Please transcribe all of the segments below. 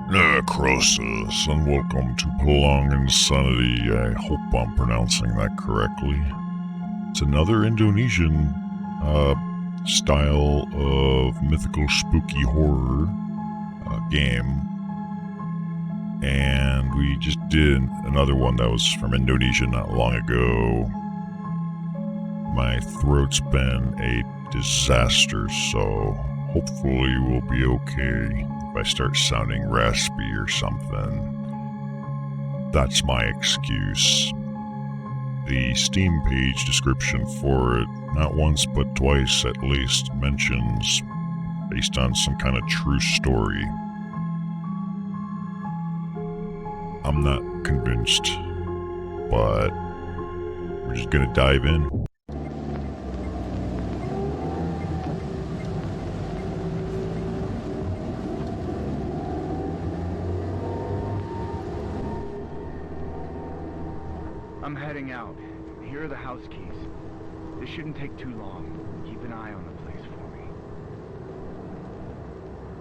Necroxix, and welcome to Pulang Insanity. I hope I'm pronouncing that correctly. It's another Indonesian style of mythical spooky horror game. And we just did another one that was from Indonesia not long ago. My throat's been a disaster, so hopefully we'll be okay. If I start sounding raspy or something, that's my excuse. The Steam page description for it, not once but twice at least, mentions based on some kind of true story. I'm not convinced, but we're just gonna dive in. I'm heading out. Here are the house keys. This shouldn't take too long. Keep an eye on the place for me.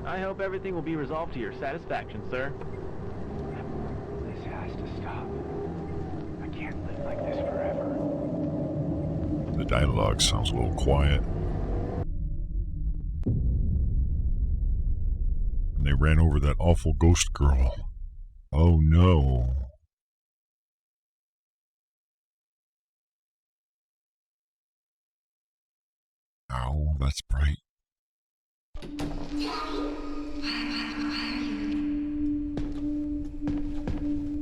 I hope everything will be resolved to your satisfaction, sir. This has to stop. I can't live like this forever. The dialogue sounds a little quiet. And they ran over that awful ghost girl. Oh no. Ow, that's bright.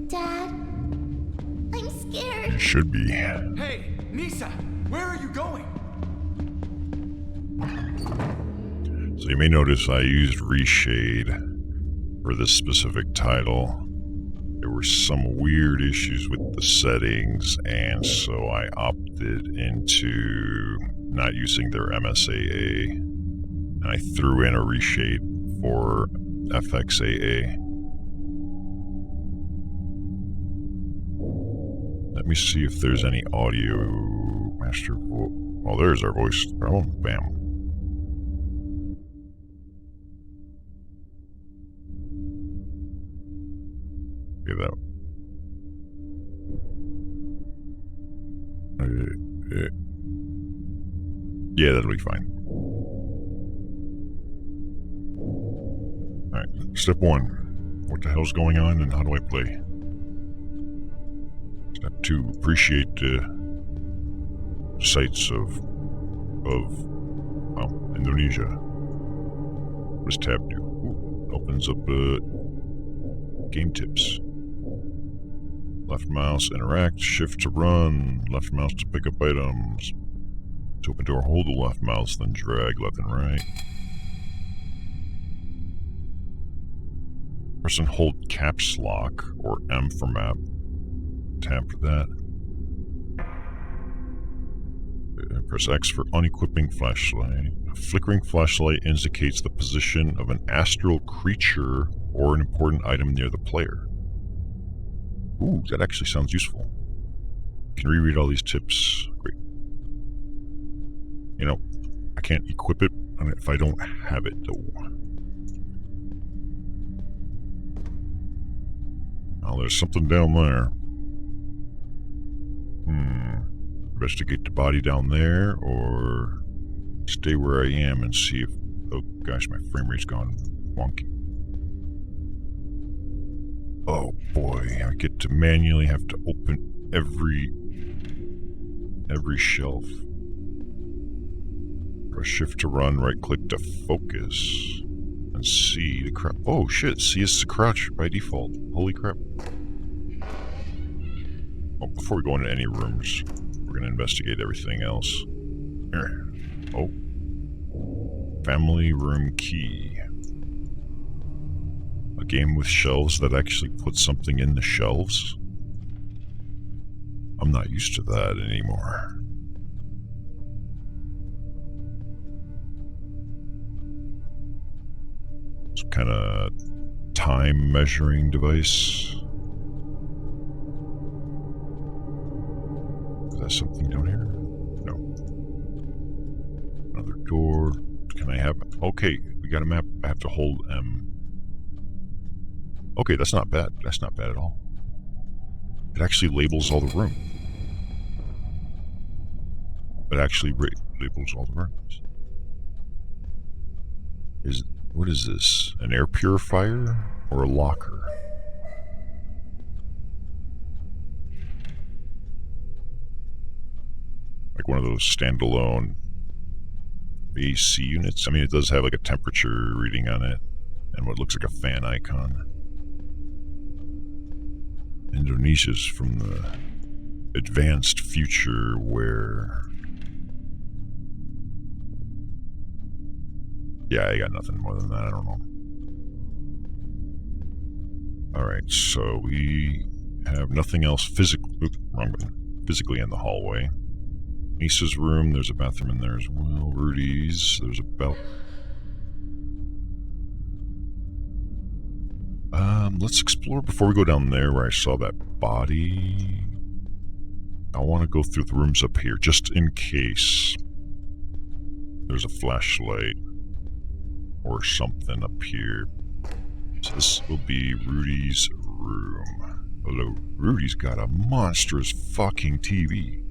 Dad, I'm scared. It should be. Hey, Nisa, where are you going? So you may notice I used reshade for this specific title. There were some weird issues with the settings, and so I opted into not using their MSAA. And I threw in a reshade for FXAA. Let me see if there's any audio. Master. Oh, there's our voice. Oh, bam. Get that. Yeah, that'll be fine. Alright, step 1. What the hell's going on and how do I play? Step 2. Appreciate the sights of Indonesia. What does tab do? Ooh, opens up game tips. Left mouse interact, shift to run, left mouse to pick up items. To open door, hold the left mouse, then drag left and right. Press and hold caps lock, or M for map. Tap for that. Press X for unequipping flashlight. A flickering flashlight indicates the position of an astral creature or an important item near the player. Ooh, that actually sounds useful. You can reread all these tips. Great. You know, I can't equip it if I don't have it, though. Now, there's something down there. Investigate the body down there, or stay where I am and see if... Oh, gosh, my frame rate's gone wonky. Oh boy, I get to manually have to open every shelf. Press shift to run, right click to focus, and C to crouch. Oh shit, C is to crouch by default. Holy crap. Oh, before we go into any rooms, we're gonna investigate everything else. Here. Oh. Family room key. A game with shelves that actually puts something in the shelves? I'm not used to that anymore. Some kind of time measuring device. Is that something down here? No. Another door. Can I have... Okay, we got a map. I have to hold M. Okay, that's not bad. That's not bad at all. It actually labels all the room. It actually labels all the rooms. What is this? An air purifier or a locker? Like one of those standalone AC units. I mean, it does have like a temperature reading on it and what looks like a fan icon. Indonesia's from the advanced future where... Yeah, I got nothing more than that. I don't know. Alright, so we have nothing else physically... wrong button. Physically in the hallway. Lisa's room, there's a bathroom in there as well. Rudy's, there's a belt. Let's explore before we go down there where I saw that body. I want to go through the rooms up here, just in case there's a flashlight or something up here. So this will be Rudy's room. Although Rudy's got a monstrous fucking TV.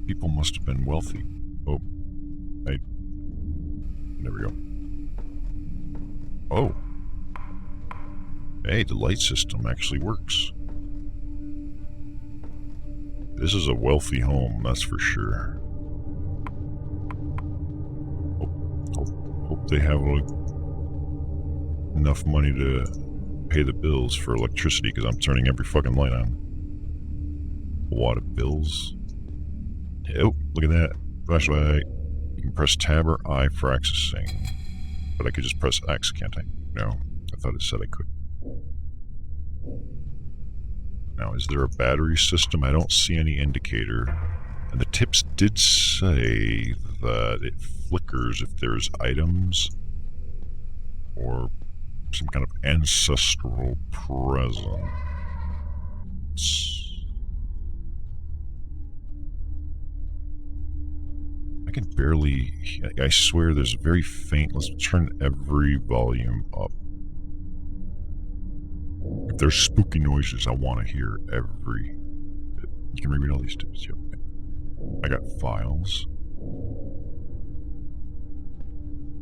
People must have been wealthy. Oh. Hey. There we go. Oh. Hey, the light system actually works. This is a wealthy home, that's for sure. Hope they have enough money to pay the bills for electricity, because I'm turning every fucking light on. A lot of bills. Oh, look at that. Flashlight. You can press tab or I for accessing. But I could just press X, can't I? No. I thought it said I could. Now, is there a battery system? I don't see any indicator. And the tips did say that it flickers if there's items or some kind of ancestral presence. I can barely... I swear there's very faint... Let's turn every volume up. If there's spooky noises, I want to hear every bit. You can reread all these tips. Yep. I got files.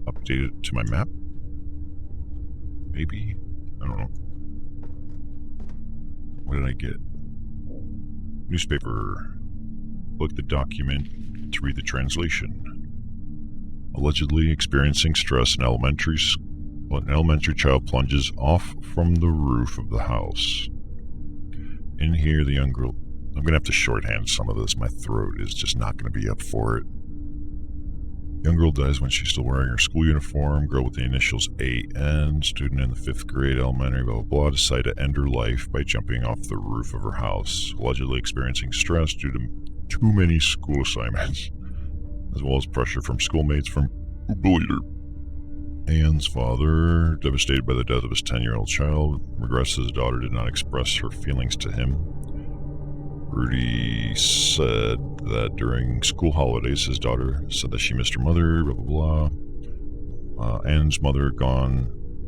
Update it to my map? Maybe? I don't know. What did I get? Newspaper. Click the document to read the translation. Allegedly experiencing stress in elementary school. An elementary child plunges off from the roof of the house. In here, the young girl... I'm going to have to shorthand some of this. My throat is just not going to be up for it. Young girl dies when she's still wearing her school uniform. Girl with the initials AN, student in the 5th grade, elementary, blah, blah, blah, decided to end her life by jumping off the roof of her house. Allegedly experiencing stress due to too many school assignments, as well as pressure from schoolmates who bullied her. Ann's father, devastated by the death of his 10-year-old child, regrets his daughter did not express her feelings to him. Rudy said that during school holidays, his daughter said that she missed her mother, blah, blah, blah. Ann's mother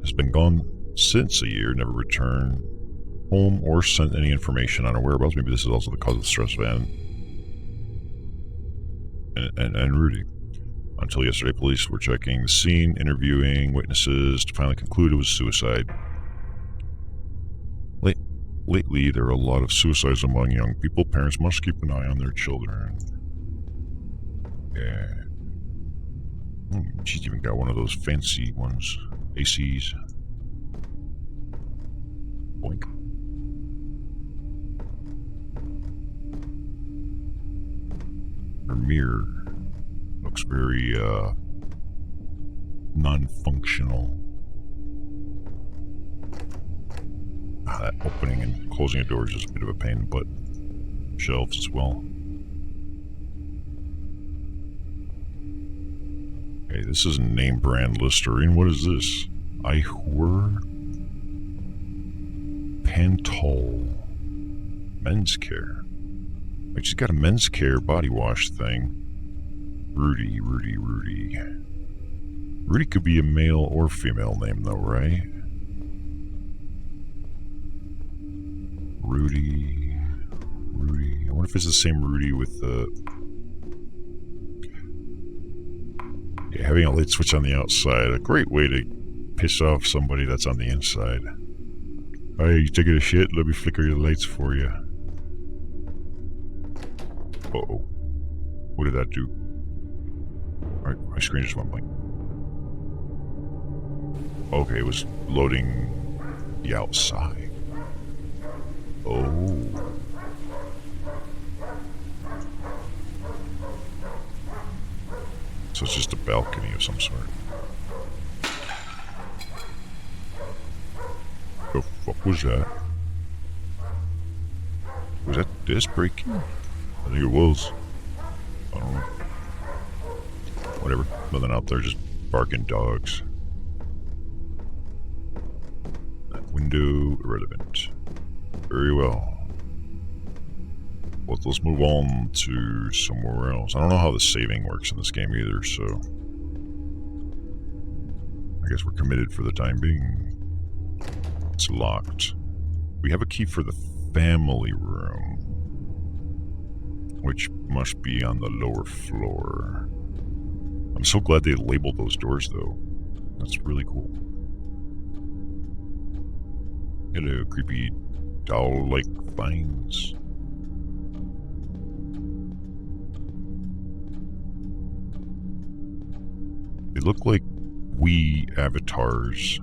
has been gone since a year, never returned home or sent any information on her whereabouts. Maybe this is also the cause of the stress of Ann and Rudy. Until yesterday, police were checking the scene, interviewing witnesses to finally conclude it was suicide. Lately, there are a lot of suicides among young people. Parents must keep an eye on their children. Yeah. She's even got one of those fancy ones. ACs. Boink. Her mirror looks very, non-functional. That opening and closing a door is just a bit of a pain in the butt. Shelves as well. Okay, this is a name brand Listerine. What is this? Ihor Pantol. Men's care. I just got a men's care body wash thing. Rudy. Rudy could be a male or female name though, right? Rudy. I wonder if it's the same Rudy with the... Yeah, having a light switch on the outside. A great way to piss off somebody that's on the inside. Hey, you taking a shit? Let me flicker your lights for you. Uh-oh. What did that do? Alright, my screen just went blank. Okay, it was loading the outside. Oh. So it's just a balcony of some sort. The fuck was that? Was that disc breaking? I think it was. I don't know. Whatever. Nothing out there, just barking dogs. That window irrelevant. Very well. Well, let's move on to somewhere else. I don't know how the saving works in this game either, so... I guess we're committed for the time being. It's locked. We have a key for the family room, which must be on the lower floor. I'm so glad they labeled those doors, though. That's really cool. Hello, creepy doll-like things. They look like Wii avatars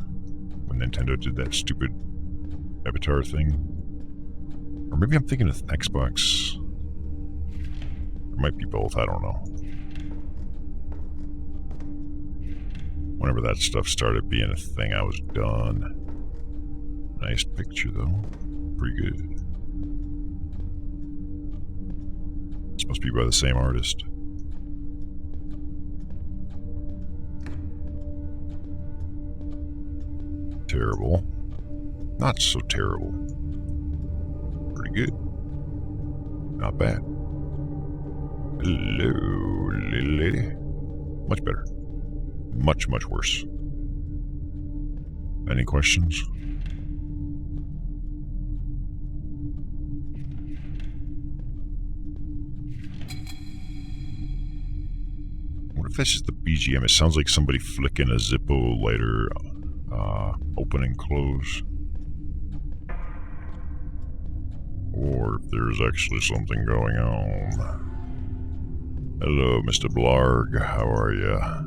when Nintendo did that stupid avatar thing. Or maybe I'm thinking of Xbox. It might be both, I don't know. Whenever that stuff started being a thing, I was done. Nice picture, though. Pretty good. This must be by the same artist. Terrible. Not so terrible. Pretty good. Not bad. Hello, little lady. Much better. Much, much worse. Any questions? What if that's just the BGM? It sounds like somebody flicking a Zippo lighter, open and close. Or if there's actually something going on. Hello, Mr. Blarg. How are ya?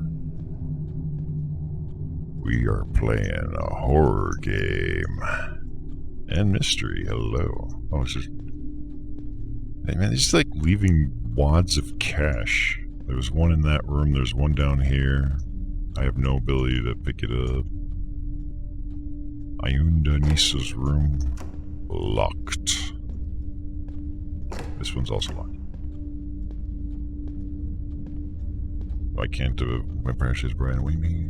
We are playing a horror game. And mystery. Hello. Oh, it's just... Hey, man, it's like leaving wads of cash. There was one in that room. There's one down here. I have no ability to pick it up. Ayunda Nisa's room. Locked. This one's also locked. Why can't my precious Brian wing me?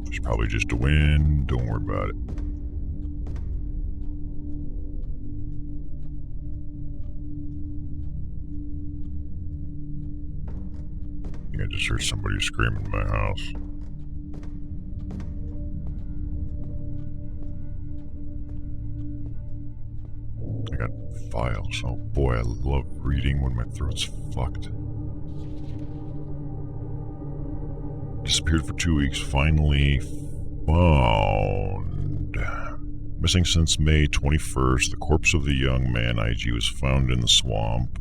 It's probably just a wind. Don't worry about it. I think I just heard somebody screaming in my house. I got files. Oh boy, I love reading when my throat's fucked. Disappeared for 2 weeks, finally found. Missing since May 21st, the corpse of the young man IG was found in the swamp.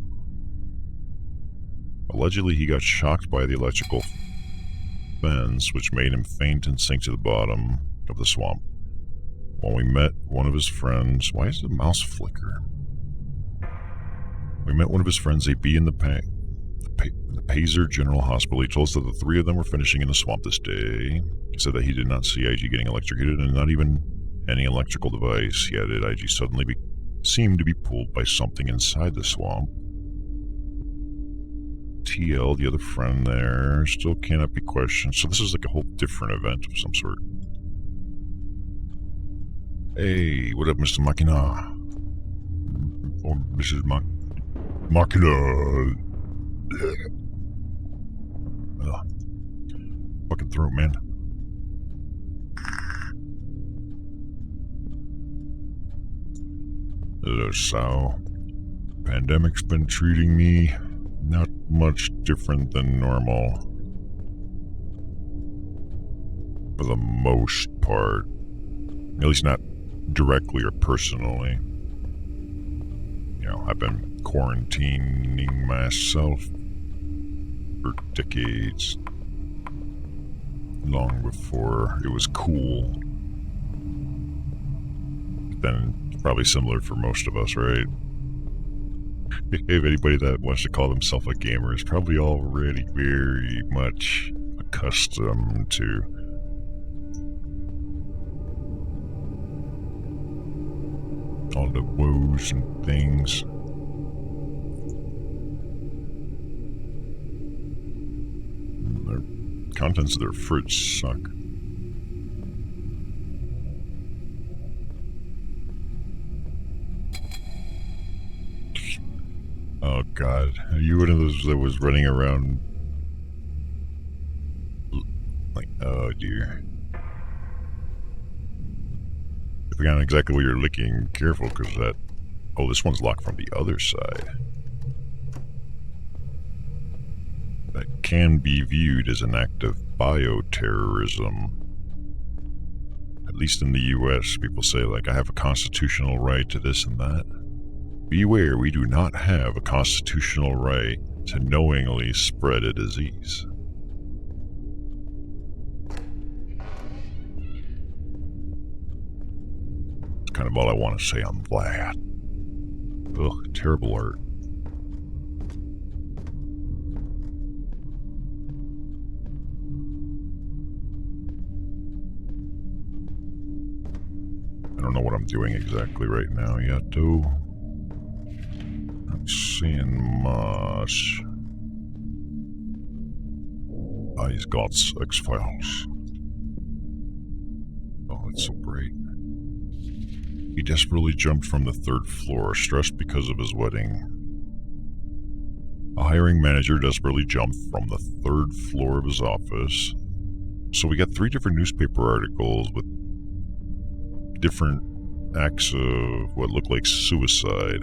Allegedly, he got shocked by the electrical fence, which made him faint and sink to the bottom of the swamp. When we met one of his friends... Why is the mouse flicker? We met one of his friends, a bee in the Pazer General Hospital. He told us that the three of them were finishing in the swamp this day. He said that he did not see IG getting electrocuted, and not even any electrical device. Yet IG suddenly seemed to be pulled by something inside the swamp. TL, the other friend there, still cannot be questioned. So this is like a whole different event of some sort. Hey, what up, Mr. Machina? Oh, Mrs. Machina. Fucking throat, man. Hello, Sal. Pandemic's been treating me not much different than normal. For the most part. At least not directly or personally. You know, I've been quarantining myself for decades. Long before it was cool. But then, it's probably similar for most of us, right? If anybody that wants to call themselves a gamer is probably already very much accustomed to all the woes and things. The contents of their fridge suck. Oh god, are you one of those that was running around like, oh dear. Depending on exactly where you're looking, careful, because that... Oh, this one's locked from the other side. That can be viewed as an act of bioterrorism. At least in the US, people say, like, I have a constitutional right to this and that. Beware, we do not have a constitutional right to knowingly spread a disease. That's kind of all I want to say on that. Ugh, terrible art. I don't know what I'm doing exactly right now yet, though. Not seeing much. Ice Gods X-Files. Oh, it's so bright. He desperately jumped from the 3rd floor, stressed because of his wedding. A hiring manager desperately jumped from the 3rd floor of his office. So we got 3 different newspaper articles with different acts of what looked like suicide.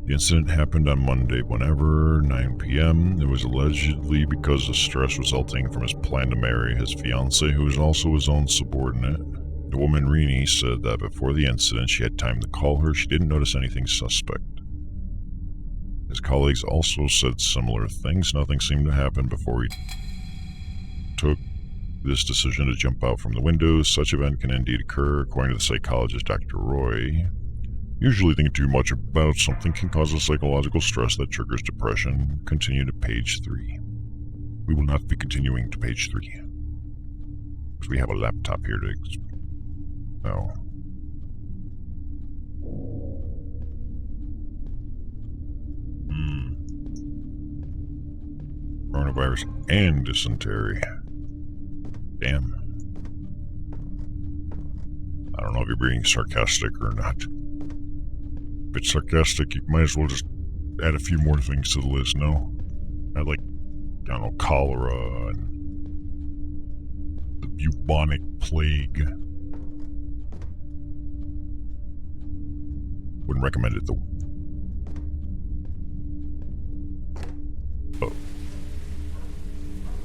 The incident happened on Monday, whenever, 9 p.m. It was allegedly because of stress resulting from his plan to marry his fiancée, who is also his own subordinate. The woman, Rini, said that before the incident she had time to call her. She didn't notice anything suspect. His colleagues also said similar things. Nothing seemed to happen before he took this decision to jump out from the window. Such event can indeed occur, according to the psychologist Dr. Roy. Usually thinking too much about something can cause a psychological stress that triggers depression. Continue to page 3. We will not be continuing to page 3. Because we have a laptop here to... No. Coronavirus and dysentery. Damn. I don't know if you're being sarcastic or not. If it's sarcastic, you might as well just add a few more things to the list, no? Add like, I don't know, cholera and the bubonic plague. Wouldn't recommend it though.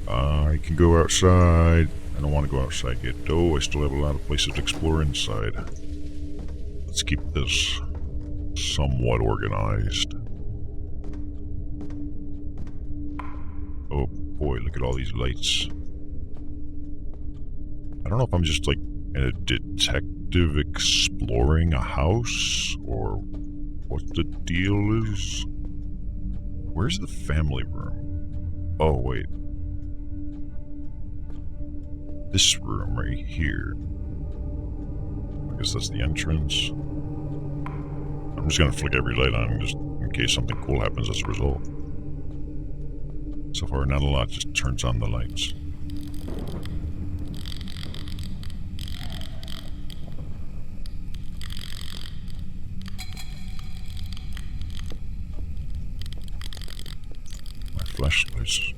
I can go outside. I don't want to go outside yet, though. I still have a lot of places to explore inside. Let's keep this somewhat organized. Oh boy, look at all these lights. I don't know if I'm just like a detective exploring a house, or what the deal is. Where's the family room? Oh, wait. This room right here. I guess that's the entrance. I'm just gonna flick every light on and just in case something cool happens as a result. So far, not a lot, just turns on the lights. My flashlights.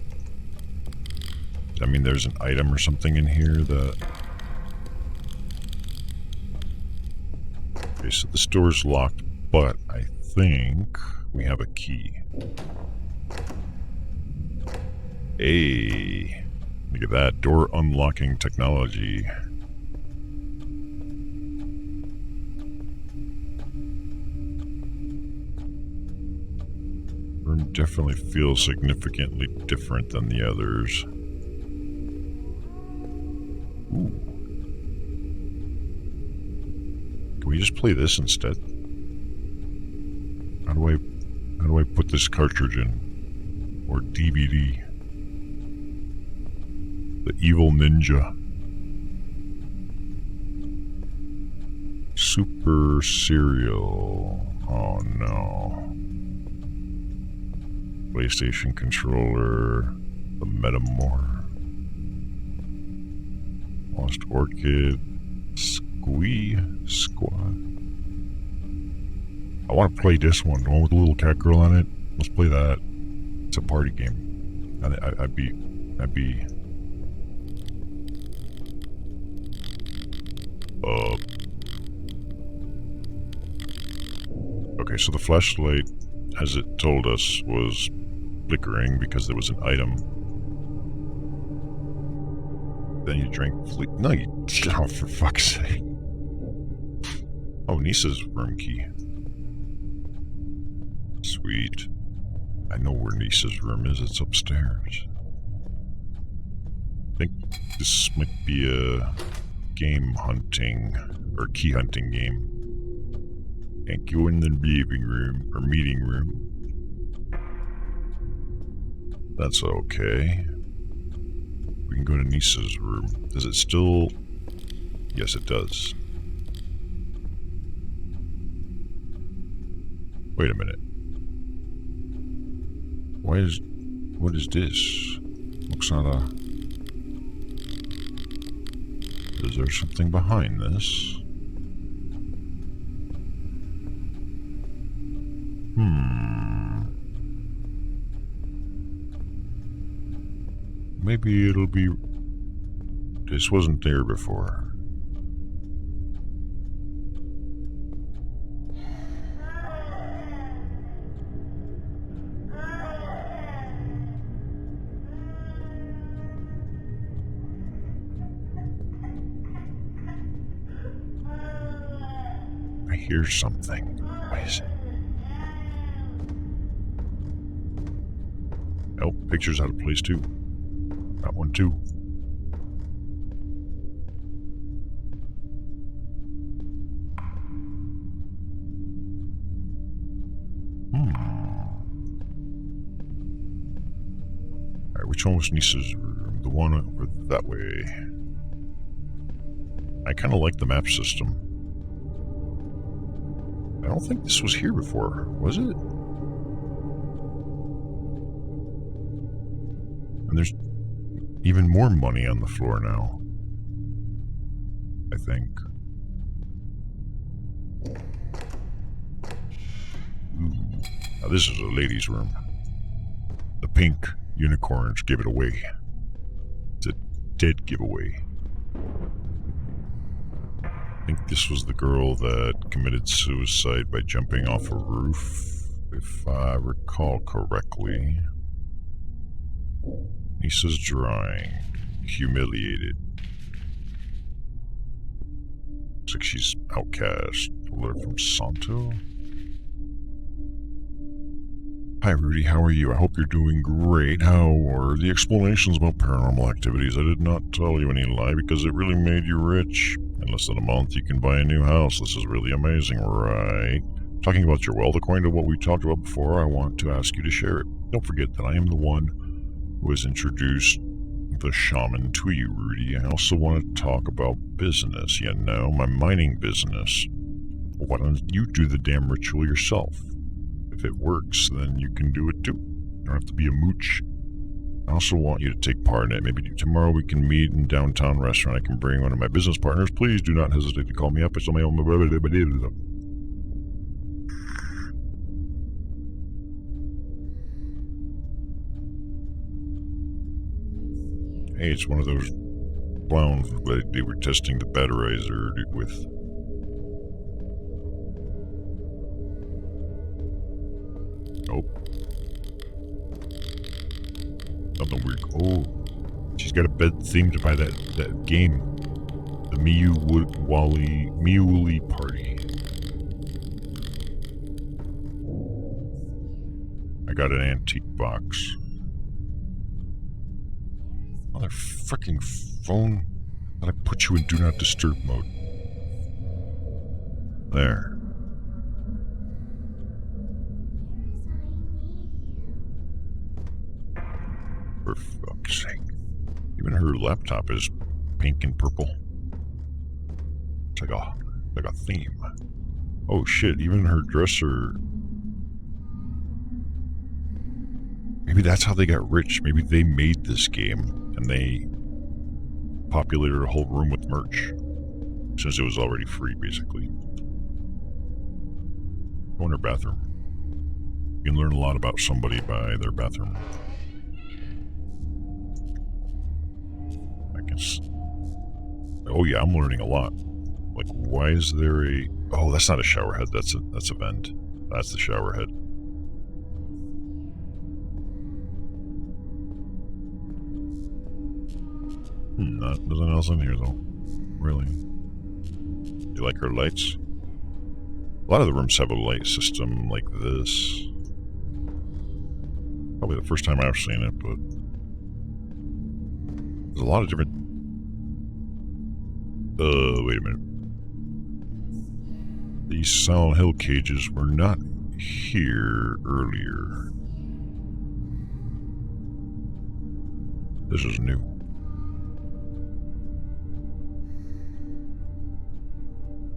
Does that mean there's an item or something in here that... Okay, so this door's locked, but I think we have a key. Hey, look at that, door unlocking technology. Room definitely feels significantly different than the others. Ooh. Can we just play this instead? How do I put this cartridge in? Or DVD? The Evil Ninja. Super Serial. Oh no. PlayStation controller. The Metamore. Lost Orchid. Squad. I want to play this one, the one with the little cat girl on it. Let's play that. It's a party game. I'd be. Okay, so the flashlight, as it told us, was flickering because there was an item. Then you drank No, you... Oh, for fuck's sake. Oh, Nisa's room key. Sweet. I know where Nisa's room is. It's upstairs. I think this might be a game hunting or key hunting game. Can't go in the living room or meeting room. That's okay. We can go to Nisa's room. Does it still... Yes, it does. Wait a minute. What is this? Looks not a... Is there something behind this? Maybe it'll be... This wasn't there before. I hear something. What is it? Oh, picture's out of place too. That one too. Alright, which one was Nisa's room? The one over that way. I kind of like the map system. I don't think this was here before, was it? And there's even more money on the floor now. I think. Ooh. Now this is a ladies' room. The pink unicorns give it away. It's a dead giveaway. I think this was the girl that committed suicide by jumping off a roof, if I recall correctly. Nisa's drawing. Humiliated. Looks like she's outcast. A letter from Santo? Hi Rudy, how are you? I hope you're doing great. How were the explanations about paranormal activities? I did not tell you any lie because it really made you rich. In less than a month you can buy a new house. This is really amazing, right? Talking about your wealth, according to what we talked about before, I want to ask you to share it. Don't forget that I am the one who has introduced the shaman to you, Rudy. I also want to talk about business, you know, my mining business. Why don't you do the damn ritual yourself? if it works, then you can do it too. You don't have to be a mooch. I also want you to take part in it. Maybe tomorrow we can meet in downtown restaurant. I can bring one of my business partners. Please do not hesitate to call me up. It's on my own. Hey, it's one of those clowns that they were testing the batterizer with. Oh. Something weird. Oh. She's got a bed themed by that game. The Miuli Party. I got an antique box. Mother frickin' phone. Thought I put you in do not disturb mode. There. For fuck's sake. Even her laptop is pink and purple. It's like a theme. Oh shit, even her dresser. Maybe that's how they got rich. Maybe they made this game and they populated a whole room with merch. Since it was already free, basically. Go in her bathroom. You can learn a lot about somebody by their bathroom. Oh yeah, I'm learning a lot. Like, why is there a... Oh, that's not a shower head. That's a vent. That's the shower head. Nothing else in here, though. Really. You like her lights? A lot of the rooms have a light system like this. Probably the first time I've seen it, but... There's a lot of different... wait a minute. These Silent Hill cages were not here earlier. This is new.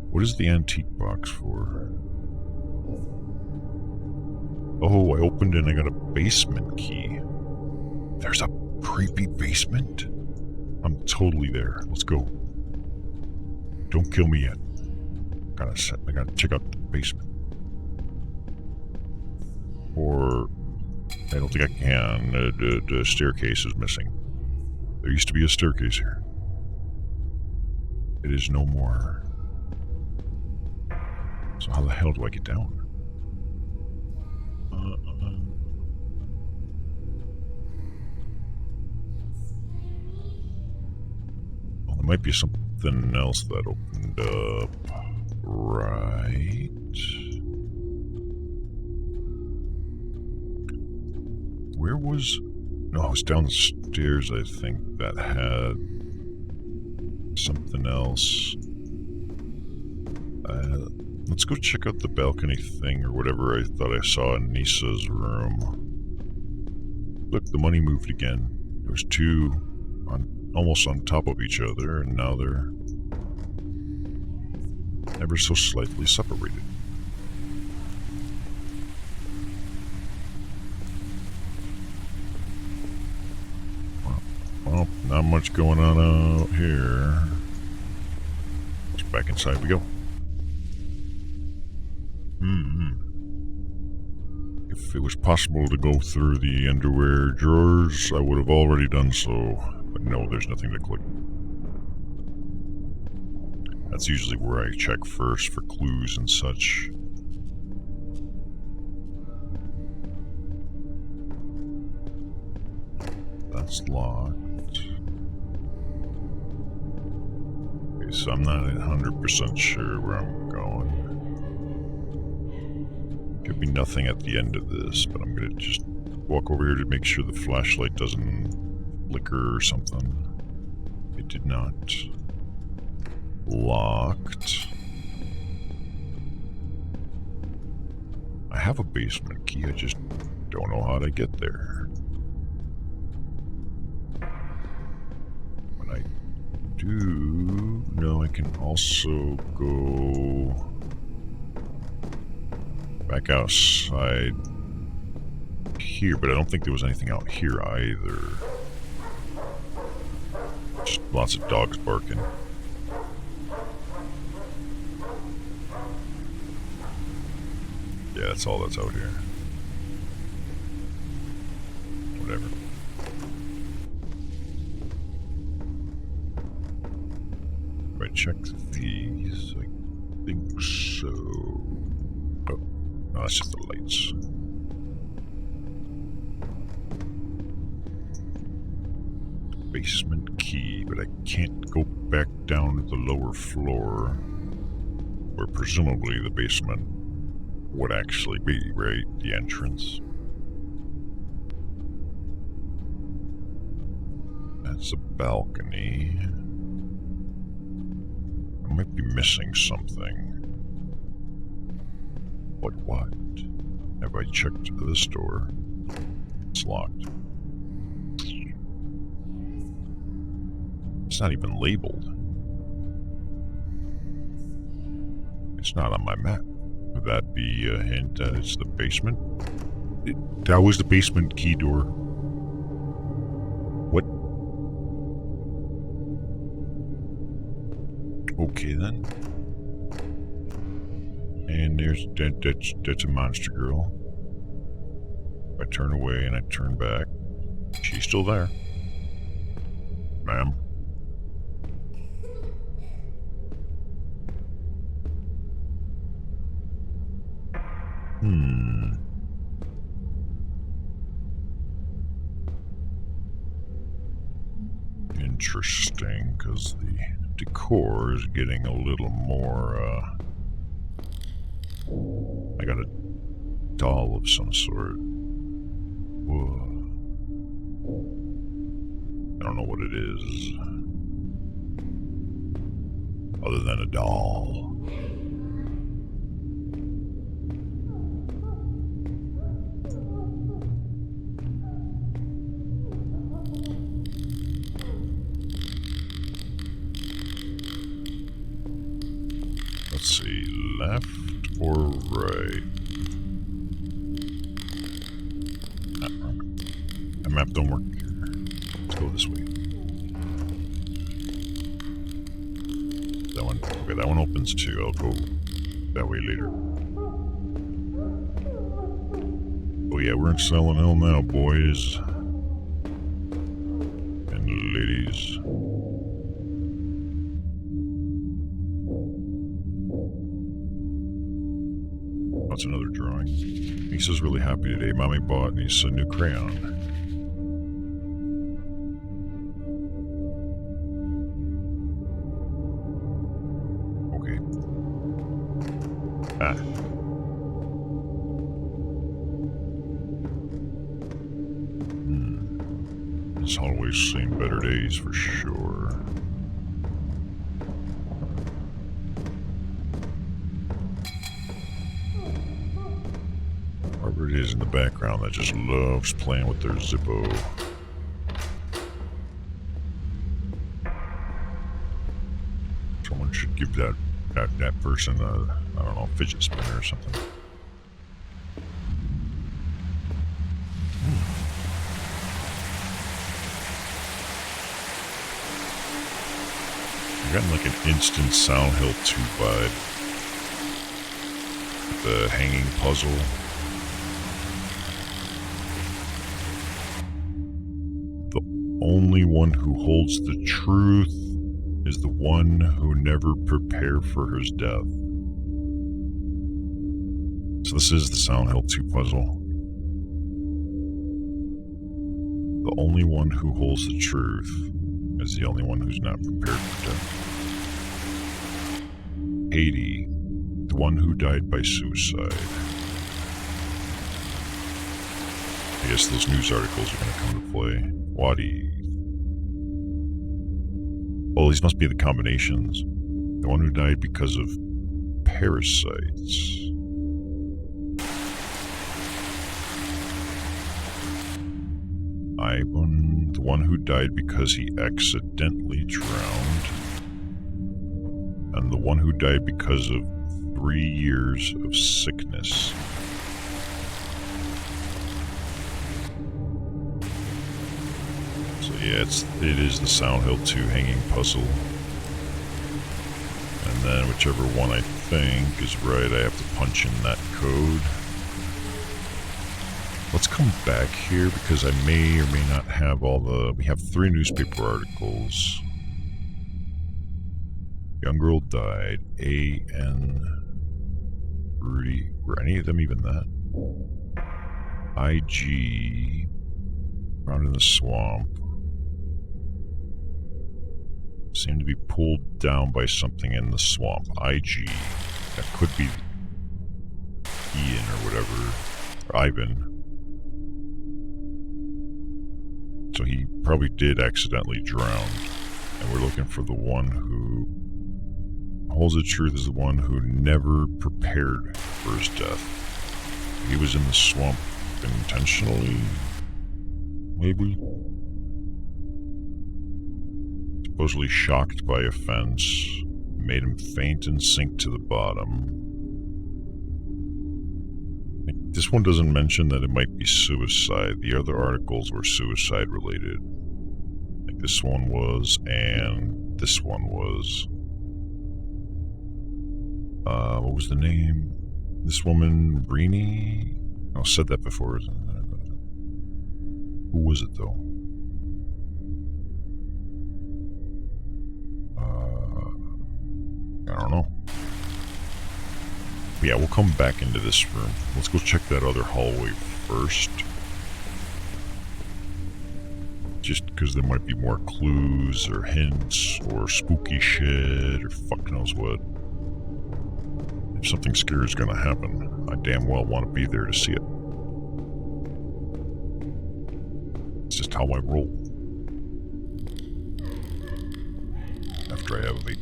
What is the antique box for? Oh, I opened it and I got a basement key. There's a creepy basement? I'm totally there. Let's go. Don't kill me yet. I gotta check out the basement. Or... I don't think I can. The staircase is missing. There used to be a staircase here. It is no more. So how the hell do I get down? Well, there might be something else that opened up. Right. Where was... No, it was downstairs, I think, that had something else. Let's go check out the balcony thing or whatever I thought I saw in Nisa's room. Look, the money moved again. There was two almost on top of each other, and now they're ever so slightly separated. Well, not much going on out here. Let's back inside we go. If it was possible to go through the underwear drawers, I would have already done so. But no, there's nothing to click. That's usually where I check first for clues and such. That's locked. Okay, so I'm not 100% sure where I'm going. Could be nothing at the end of this, but I'm gonna just walk over here to make sure the flashlight doesn't flicker or something. It did not. Locked. I have a basement key, I just don't know how to get there. When I do... No, I can also go... back outside here, but I don't think there was anything out here either. Just lots of dogs barking. Yeah, that's all that's out here. Whatever. If I check these, I think so. Oh, no, that's just the lights. Basement key, but I can't go back down to the lower floor, where presumably the basement would actually be, right? The entrance. That's a balcony. I might be missing something. But what? Have I checked this door? It's locked. It's not even labeled. It's not on my map. Would that be a hint that it's the basement? That was the basement key door. What? Okay then. And there's that's a monster girl. If I turn away and I turn back, she's still there. Ma'am. Interesting, because the decor is getting a little more, I got a doll of some sort. Whoa. I don't know what it is. Other than a doll. Let's see, left or right? The map don't work here. Let's go this way. That one, okay, that one opens too. I'll go that way later. Oh yeah, we're in Silent Hill now, boys. And ladies. That's another drawing. Lisa's really happy today. Mommy bought Lisa a new crayon. Okay. Ah. This hallway's seen better days for sure. It is in the background that just loves playing with their Zippo. Someone should give that person a, I don't know, fidget spinner or something. I've gotten like an instant Silent Hill 2 vibe. The hanging puzzle. Only one who holds the truth is the one who never prepared for his death. So this is the Silent Hill 2 puzzle. The only one who holds the truth is the only one who's not prepared for death. Haiti, the one who died by suicide. I guess those news articles are going to come to play. Wadi. Oh, these must be the combinations. The one who died because of parasites. Ivan, the one who died because he accidentally drowned. And the one who died because of 3 years of sickness. Yeah, it is the Sound Hill 2 hanging puzzle. And then whichever one I think is right, I have to punch in that code. Let's come back here because I may or may not have all the... We have 3 newspaper articles. Young girl died. A.N. Rudy. Were any of them even that? I.G. Found in the swamp. Seemed to be pulled down by something in the swamp. I.G. That could be Ian or whatever. Or Ivan. So he probably did accidentally drown. And we're looking for the one who holds the truth is the one who never prepared for his death. He was in the swamp intentionally, maybe? Supposedly shocked by a fence, made him faint and sink to the bottom. This one doesn't mention that it might be suicide. The other articles were suicide related. Like this one was, and this one was. What was the name? This woman, Brini? I said that before, isn't it? Who was it, though? I don't know. But yeah, we'll come back into this room. Let's go check that other hallway first. Just because there might be more clues or hints or spooky shit or fuck knows what. If something scary is gonna happen, I damn well want to be there to see it. It's just how I roll. After I have a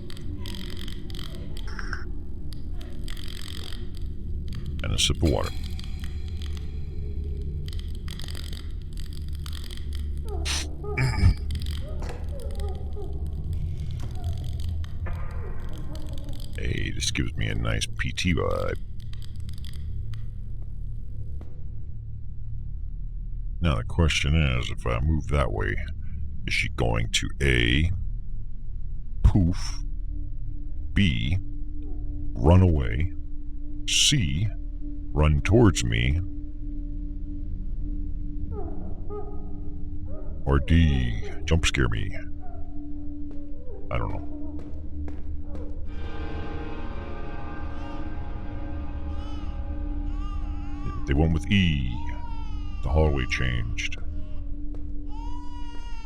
and a sip of water. Hey, this gives me a nice PT vibe. Now the question is, if I move that way, is she going to A, poof, B, run away, C, run towards me, or D, jump scare me? I don't know. They went with E. The hallway changed.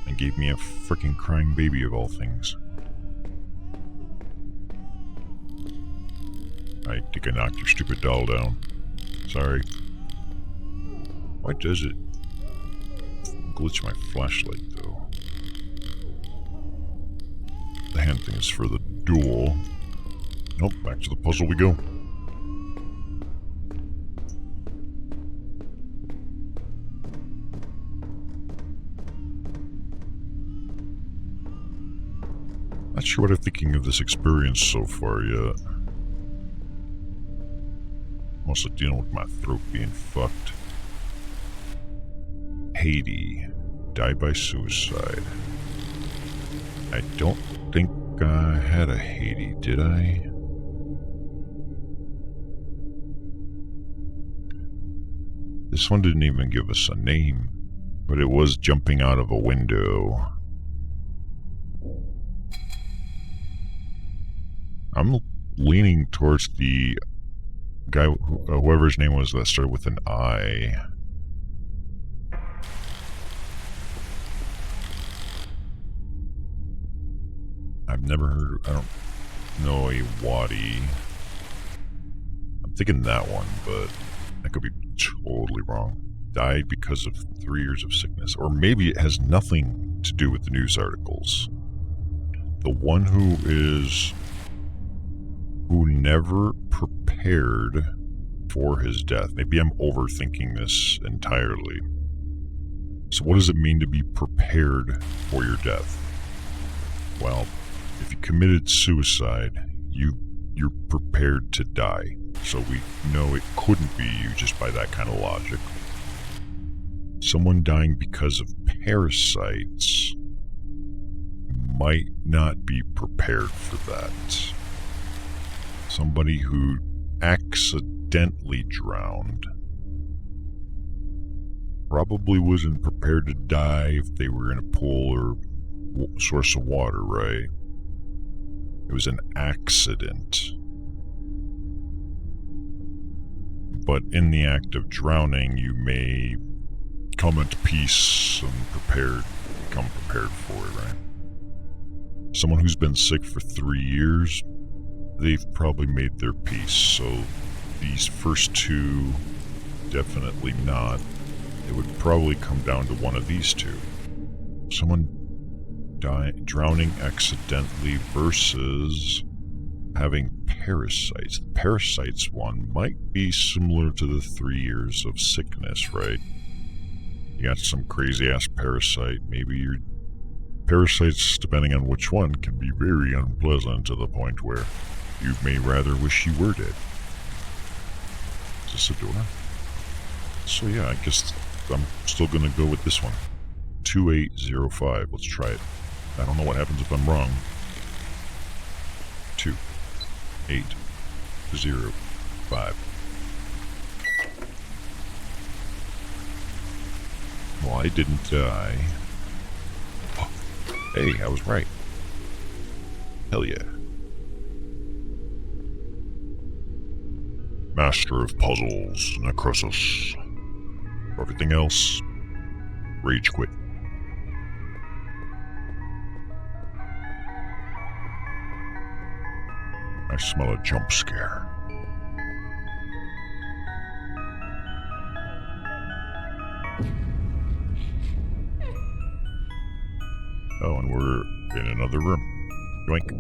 And gave me a frickin' crying baby of all things. I think I knocked your stupid doll down. Sorry. Why does it glitch my flashlight, though? The hand thing is for the duel. Nope, back to the puzzle we go. Not sure what I'm thinking of this experience so far yet. Mostly dealing with my throat being fucked. Haiti. Died by suicide. I don't think I had a Haiti, did I? This one didn't even give us a name, but it was jumping out of a window. I'm leaning towards the guy, whoever his name was, that started with an I. I've never heard, I don't know a Wadi. I'm thinking that one, but I could be totally wrong. Died because of 3 years of sickness. Or maybe it has nothing to do with the news articles. The one who never prepared for his death. Maybe I'm overthinking this entirely. So what does it mean to be prepared for your death? Well, if you committed suicide, you're prepared to die. So we know it couldn't be you just by that kind of logic. Someone dying because of parasites. might not be prepared for that. Somebody who accidentally drowned probably wasn't prepared to die if they were in a pool or source of water, right? It was an accident. But in the act of drowning, you may come into peace and become prepared for it, right? Someone who's been sick for 3 years, they've probably made their peace, so these first two, definitely not. It would probably come down to one of these two. Someone drowning accidentally versus having parasites. The parasites one might be similar to the 3 years of sickness, right? You got some crazy-ass parasite. Maybe your parasites, depending on which one, can be very unpleasant to the point where you may rather wish you were dead. Is this a door? So yeah, I guess I'm still gonna go with this one. 2805. Let's try it. I don't know what happens if I'm wrong. 2805. Well, I didn't die. Oh, hey, I was right. Hell yeah. Master of Puzzles, Necroxix. For everything else, rage quit. I smell a jump scare. Oh, and we're in another room. Yoink.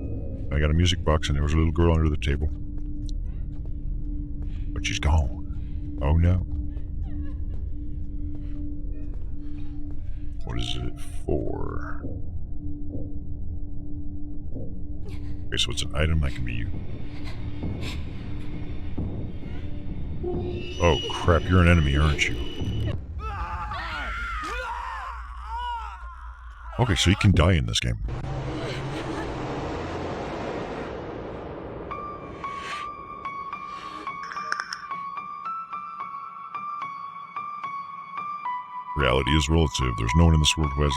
I got a music box and there was a little girl under the table. But she's gone. Oh no. What is it for? Okay, so it's an item that can be used. Oh crap, you're an enemy, aren't you? Okay, so you can die in this game. Reality is relative. There's no one in this world who has...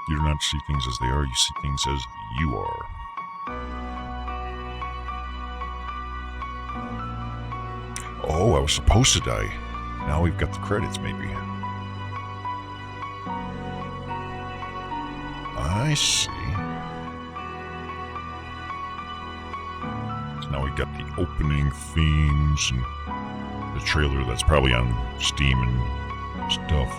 You do not see things as they are, you see things as you are. Oh, I was supposed to die. Now we've got the credits, maybe. I see. So now we've got the opening themes and the trailer that's probably on Steam and stuff.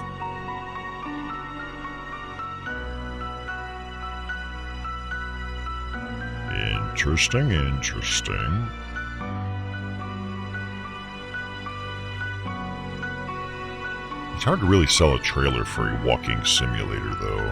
Interesting, interesting. It's hard to really sell a trailer for a walking simulator, though.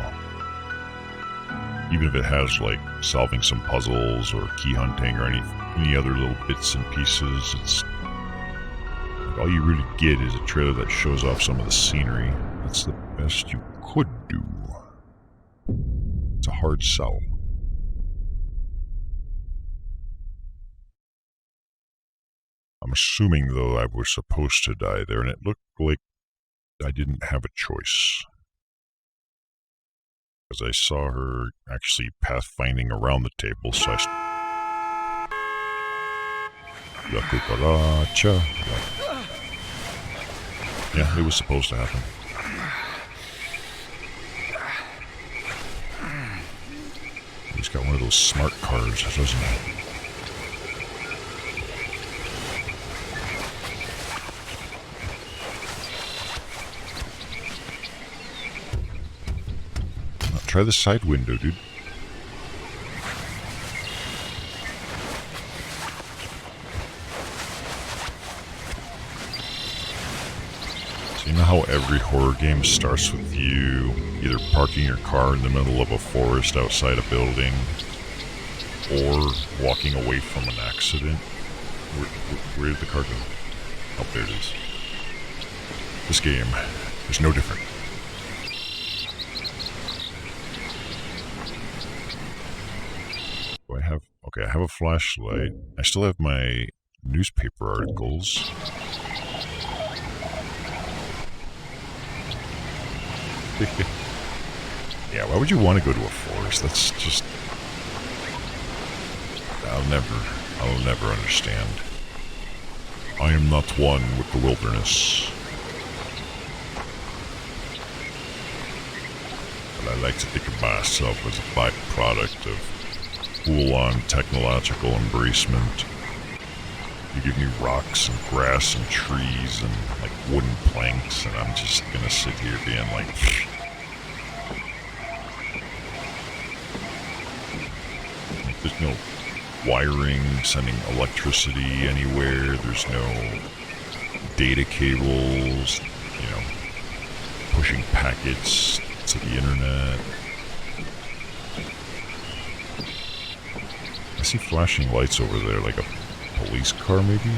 Even if it has, like, solving some puzzles or key hunting or any other little bits and pieces, it's... Like, all you really get is a trailer that shows off some of the scenery. That's the best you could do. It's a hard sell. I'm assuming, though, I was supposed to die there, and it looked like I didn't have a choice. Because I saw her actually pathfinding around the table, so I... La cucaracha. Yeah, it was supposed to happen. He's got one of those smart cars, doesn't he? Try the side window, dude. So you know how every horror game starts with you either parking your car in the middle of a forest outside a building or walking away from an accident? Where did the car go? Oh, there it is. This game is no different. Okay, I have a flashlight. I still have my newspaper articles. Yeah, why would you want to go to a forest? That's just... I'll never understand. I am not one with the wilderness. But I like to think of myself as a byproduct of full-on technological embracement. You give me rocks and grass and trees and like wooden planks, and I'm just gonna sit here being like, there's no wiring sending electricity anywhere. There's no data cables, you know, pushing packets to the internet. I see flashing lights over there, like a police car, maybe?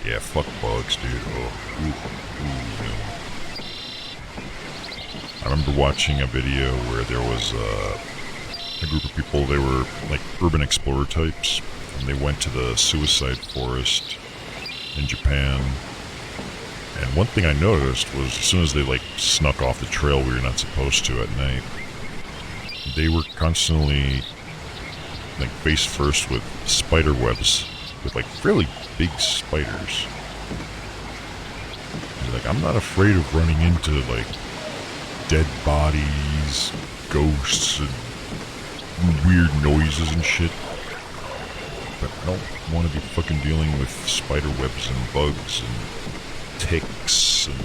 Yeah, fuck bugs, dude. Oh, no. I remember watching a video where there was a group of people, they were like urban explorer types, and they went to the suicide forest in Japan. And one thing I noticed was as soon as they like snuck off the trail we were not supposed to at night, they were constantly like face first with spider webs, with like fairly big spiders. And, like, I'm not afraid of running into like dead bodies, ghosts, and weird noises and shit. But I don't want to be fucking dealing with spider webs and bugs and ticks and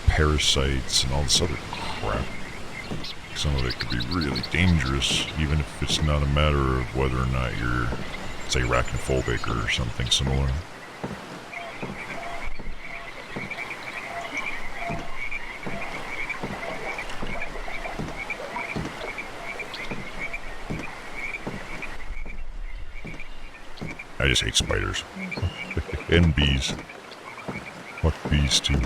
parasites and all this other crap. Some of it could be really dangerous, even if it's not a matter of whether or not you're, say, arachnophobic or something similar. I just hate spiders. And bees. Fuck bees, too.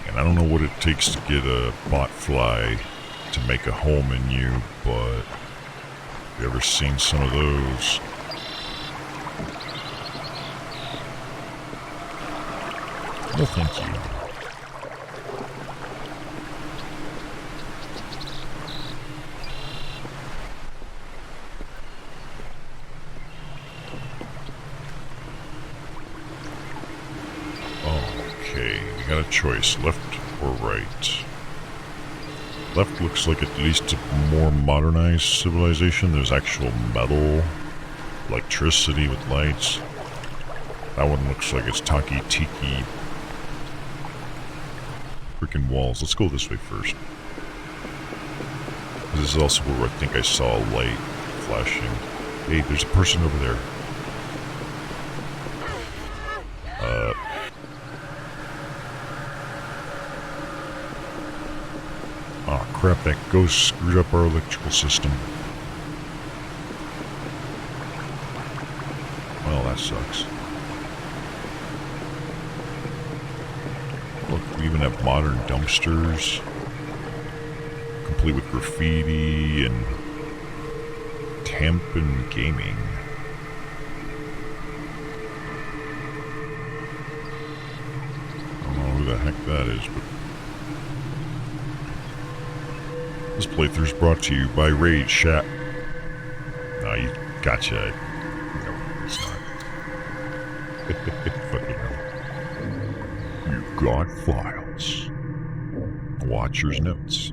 I don't know what it takes to get a botfly to make a home in you, but have you ever seen some of those? No, thank you. Okay, you got a choice, left or right. Left looks like at least a more modernized civilization. There's actual metal, electricity with lights. That one looks like it's taki-tiki. Freaking walls. Let's go this way first. This is also where I think I saw a light flashing. Hey, there's a person over there. Oh crap, that ghost screwed up our electrical system. Well, that sucks. Look, we even have modern dumpsters, complete with graffiti and Tampan Gaming. I don't know who the heck that is, but this playthrough is brought to you by Raid Chat. No, you gotcha. No, it's not. Fucking hell. You've got files. Watcher's notes.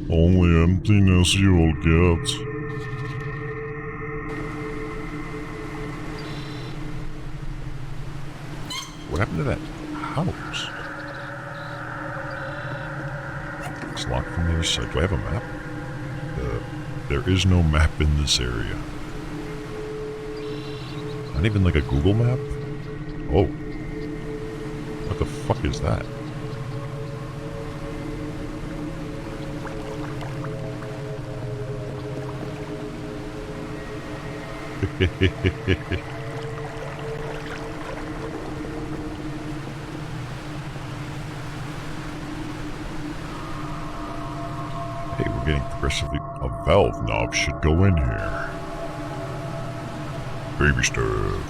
Only emptiness you'll get. What happened to that house? It's locked from the other side. Do I have a map? There is no map in this area. Not even like a Google map? Oh. What the fuck is that? Hey, we're getting progressively... A valve knob should go in here. Baby stuff.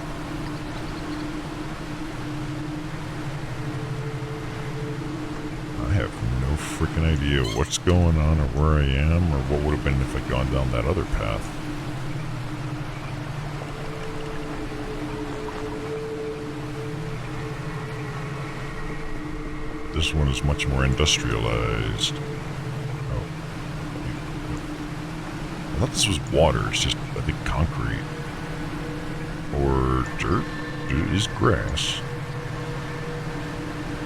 I have no freaking idea what's going on or where I am or what would have been if I'd gone down that other path. This one is much more industrialized. Oh. I thought this was water. It's just, I think, concrete. Or dirt. It is grass.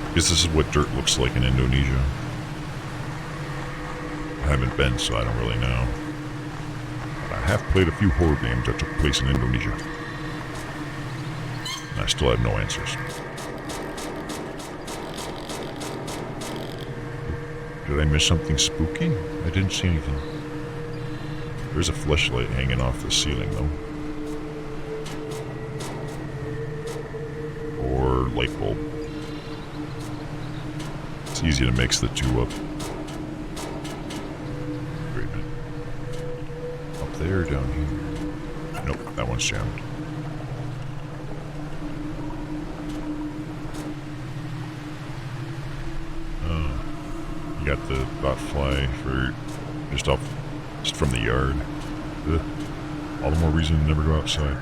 I guess this is what dirt looks like in Indonesia. I haven't been, so I don't really know. But I have played a few horror games that took place in Indonesia. And I still have no answers. Did I miss something spooky? I didn't see anything. There's a fleshlight hanging off the ceiling, though. Or light bulb. It's easy to mix the two up. Wait a minute. Up there, down here. Nope, that one's jammed. You got the botfly for just from the yard. Ugh. All the more reason to never go outside.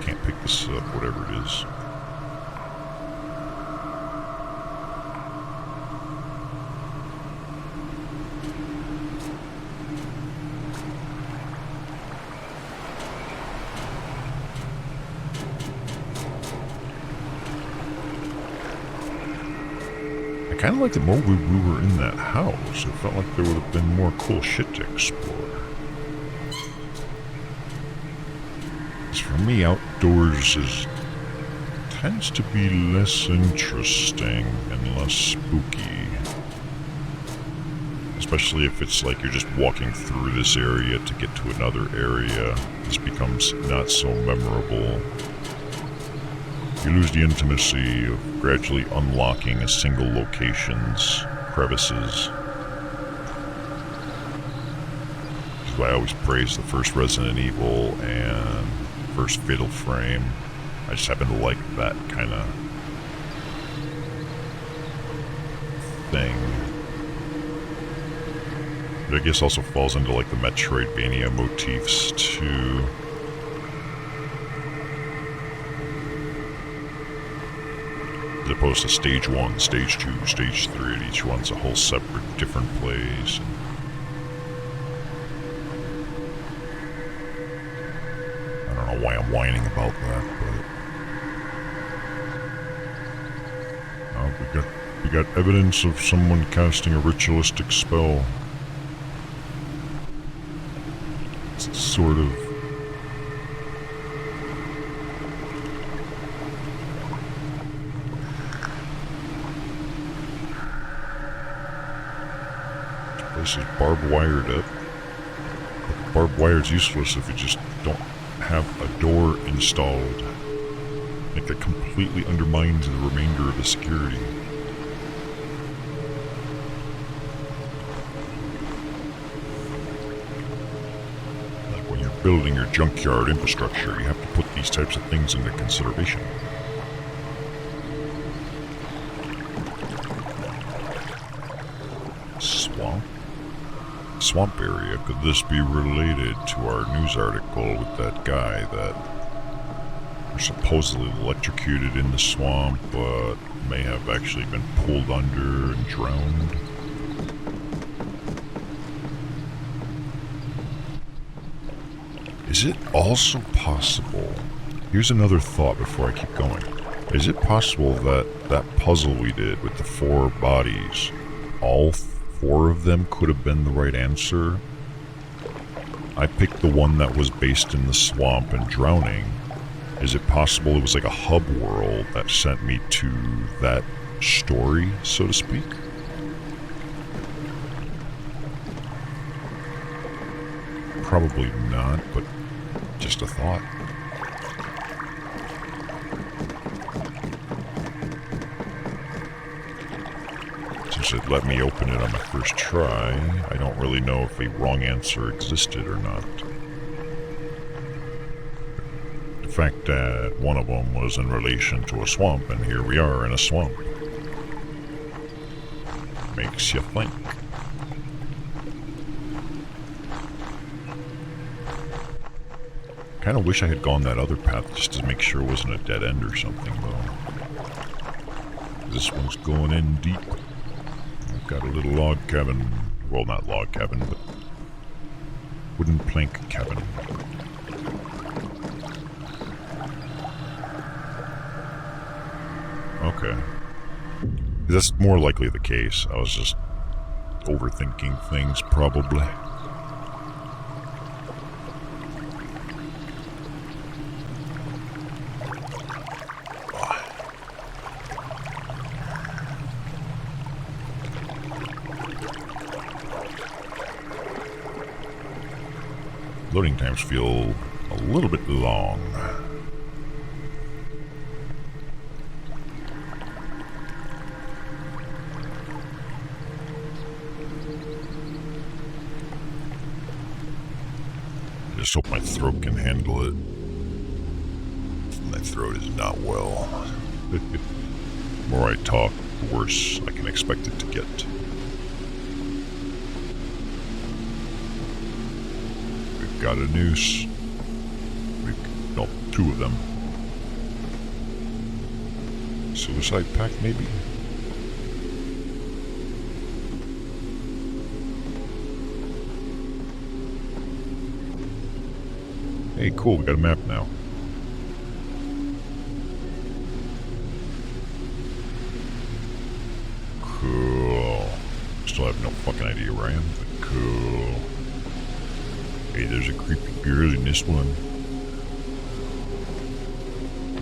Can't pick this up, whatever it is. I kind of liked it more when we were in that house. It felt like there would have been more cool shit to explore. As for me, outdoors tends to be less interesting and less spooky. Especially if it's like you're just walking through this area to get to another area. This becomes not so memorable. You lose the intimacy of gradually unlocking a single location's crevices. Which is why I always praise the first Resident Evil and first Fatal Frame. I just happen to like that kind of thing. But I guess also falls into like the Metroidvania motifs too. As opposed to stage 1, stage 2, stage 3, and each one's a whole separate, different place. I don't know why I'm whining about that, but... we got evidence of someone casting a ritualistic spell. It's sort of... This is barbed wired up. But barbed wire's useless if you just don't have a door installed. Like that completely undermines the remainder of the security. Like when you're building your junkyard infrastructure, you have to put these types of things into consideration. Swamp area. Could this be related to our news article with that guy that was supposedly electrocuted in the swamp, but may have actually been pulled under and drowned? Is it also possible... Here's another thought before I keep going. Is it possible that that puzzle we did with the 4 bodies, all 4 of them could have been the right answer? I picked the one that was based in the swamp and drowning. Is it possible it was like a hub world that sent me to that story, so to speak? Probably not, but just a thought. Since it let me open it on the first try, I don't really know if a wrong answer existed or not. The fact that one of them was in relation to a swamp, and here we are in a swamp, makes you think. Kinda wish I had gone that other path just to make sure it wasn't a dead end or something, though. This one's going in deep. I've got a little log cabin. Well, not log cabin, but wooden plank cabin. Okay. That's more likely the case. I was just overthinking things, probably. Loading times feel a little bit long. I just hope my throat can handle it. My throat is not well. The more I talk, the worse I can expect it to get. We've got a noose. No, two of them. Suicide pack, maybe? Hey, cool, we got a map now. Cool. Still have no fucking idea where I am, but cool. Hey, there's a creepy girl in this one.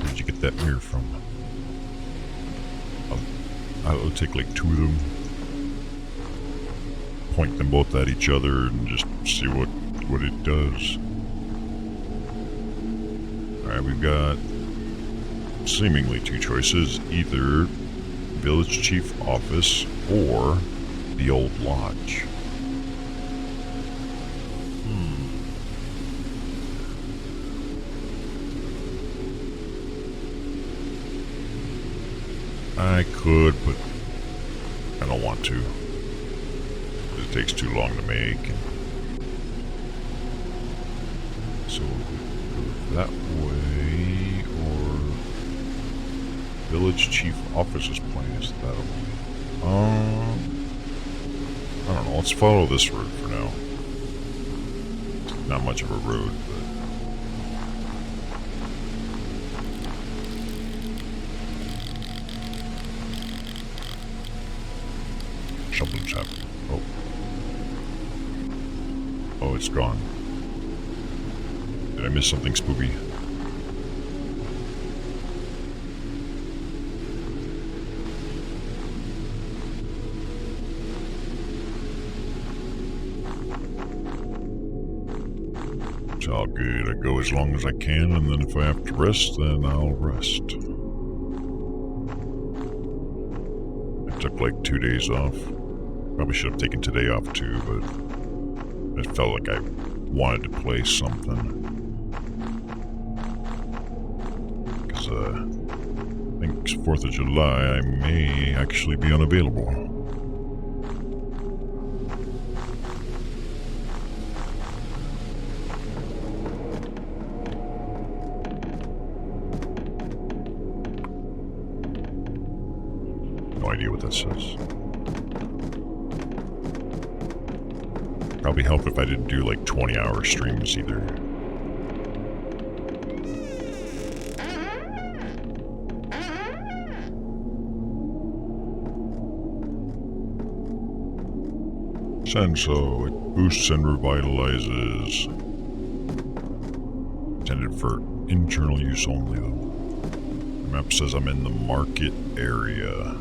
Where'd you get that mirror from? I'll take like two of them. Point them both at each other and just see what it does. Alright, we've got seemingly two choices. Either village chief office or the old lodge. I could, but I don't want to. It takes too long to make. So go that way, or village chief office's plan is that way. I don't know. Let's follow this road for now. Not much of a road, but. Something's happening. Oh. Oh, it's gone. Did I miss something spooky? It's all good. I go as long as I can, and then if I have to rest, then I'll rest. I took like 2 days off. Probably should have taken today off too, but it felt like I wanted to play something. Because I think 4th of July I may actually be unavailable. No idea what that says. Probably help if I didn't do like 20-hour streams either. Senso, it boosts and revitalizes. Intended for internal use only though. The map says I'm in the market area.